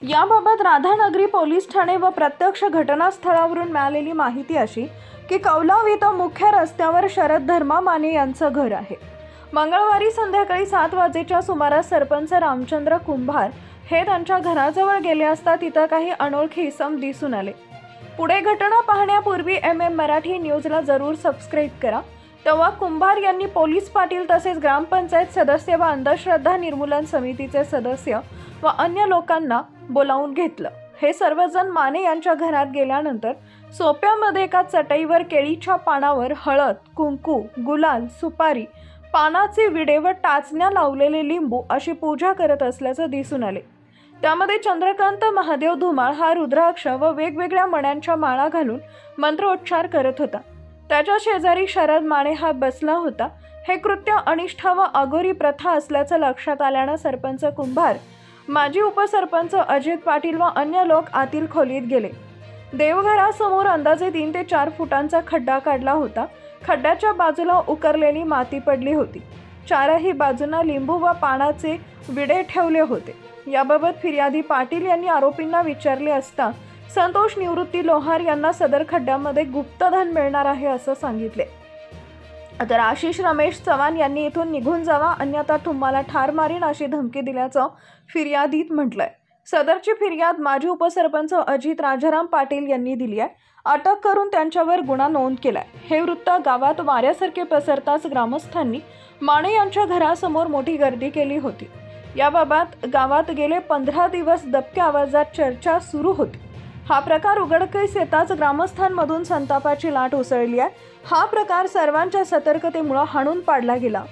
याबाबत राधानगरी पोलीस ठाणे व प्रत्यक्ष घटनास्थळावरून मिळालेली माहिती अशी की कौलाव इथं मुख्य रस्त्यावर शरद धर्मा माने यांचं घर आहे। मंगळवारी संध्याकाळी 7 वाजेच्या सुमारास सरपंच रामचंद्र कुंभार हे त्यांच्या घराजवळ गेले असता तिथं काही अनोळखी इसम दिसून आले। पुढे घटना पाहण्यापूर्वी MM मराठी न्यूजला जरूर सबस्क्राइब करा। तेव्हा कुंभार यांनी पोलीस पाटील तसेच ग्रामपंचायत सदस्य व अंधश्रद्धा निर्मूलन समितीचे सदस्य व अन्य लोकांना बोलावून घेतलं। हे सर्वजण माने यांच्या घरात गेल्यानंतर सोप्यामध्ये एका चटईवर केळीच्या पानावर हळद, कुंकू, गुलाल, सुपारी, पानाचे विडे व टाचण्या लावलेले लिंबू अशी पूजा करत असल्याचं दिसून आले। त्यामध्ये चंद्रकांत महादेव धुमाळ हा रुद्राक्ष व वेगवेगळ्या मण्यांच्या माळा घालून मंत्रोच्चार करत होता। त्याच्या शेजारी शरद माने हा बसला होता। हे कृत्य अनिष्ठ व अघोरी प्रथा असल्याचं लक्षात आल्यानं सरपंच कुंभार, माजी उपसरपंच अजित पाटील व अन्य लोक आतील खोलीत गेले। देवघरासमोर अंदाजे 3 ते 4 फुटांचा खड्डा काढला होता। खड्ड्याच्या बाजूला उकरलेली माती पडली होती। चारही बाजूंना लिंबू व पानाचे विडे ठेवले होते। याबाबत फिर्यादी पाटील यांनी आरोपींना विचारले असता संतोष निवृत्ती लोहार यांना सदर खड्ड्यामध्ये गुप्तधन मिळणार आहे असं सांगितले। तर आशिष रमेश चव्हाण यांनी इथून निघून जावा अन्यथा तुम्हाला ठार मारीन अशी धमकी दिल्याचं फिर्यादीत म्हटलंय। सदरची फिर्याद माजी उपसरपंच अजित राजाराम पाटील यांनी दिली आहे। अटक करून त्यांच्यावर गुन्हा नोंद केलाय। हे वृत्त गावात वाऱ्यासारखे पसरताच ग्रामस्थांनी माने यांच्या घरासमोर मोठी गर्दी केली होती। याबाबत गावात गेले 15 दिवस दबक्या आवाजात चर्चा सुरू होती। हा प्रकार उघडकीस येताच ग्रामस्थांमधून संतापाची लाट उसळली आहे। हा प्रकार सर्वांच्या सतर्कतेमुळे हाणून पाडला गेला।